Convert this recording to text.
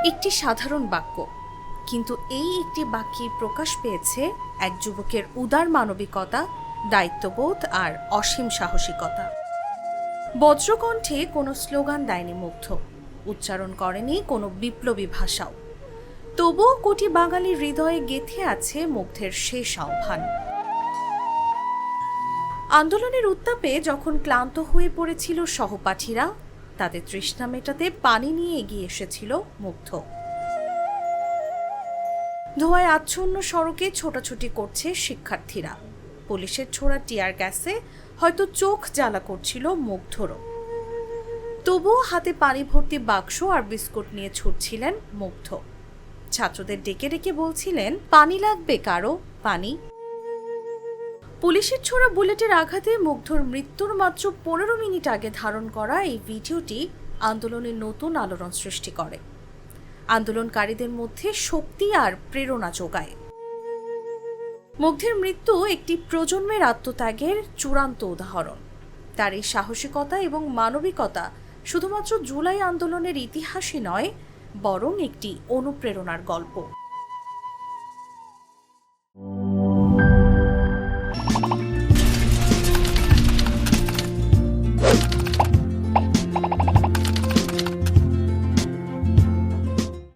একটি সাধারণ বাক্য, কিন্তু এই একটি বাক্যে প্রকাশ পেয়েছে এক যুবকের উদার মানবিকতা, দায়িত্ববোধ আর অসীম সাহসিকতা। বজ্রকণ্ঠে কোনো স্লোগান দেয়নি মুগ্ধ, উচ্চারণ করেনি কোনো বিপ্লবী ভাষাও। তবুও কোটি বাঙালির হৃদয়ে গেঁথে আছে মুগ্ধের শেষ আহ্বান। আন্দোলনের উত্তাপে যখন ক্লান্ত হয়ে পড়েছিল সহপাঠীরা, তাদের তৃষ্ণা মেটাতে পানি নিয়ে এগিয়ে এসেছিল মুগ্ধ। ধোঁয়ায় আচ্ছন্ন সড়কে ছোটাছুটি করছে শিক্ষার্থীরা। পুলিশের ছোড়া টিয়ার গ্যাসে হয়তো চোখ জ্বালা করছিল মুগ্ধরও। তবুও হাতে পানি ভর্তি বাক্স আর বিস্কুট নিয়ে ছুটছিলেন মুগ্ধ। ছাত্রদের ডেকে ডেকে বলছিলেন, পানি লাগবে কারো, পানি। পুলিশের ছোড়া বুলেটের আঘাতে মুগ্ধর মৃত্যুর মাত্র 15 মিনিট আগে ধারণ করা এই ভিডিওটি আন্দোলনের নতুন আলোড়ন সৃষ্টি করে, আন্দোলনকারীদের মধ্যে শক্তি আর প্রেরণা যোগায়। মুগ্ধের মৃত্যু একটি প্রজন্মের আত্মত্যাগের চূড়ান্ত উদাহরণ। তার এই সাহসিকতা এবং মানবিকতা শুধুমাত্র জুলাই আন্দোলনের ইতিহাসই নয়, বরং একটি অনুপ্রেরণার গল্প।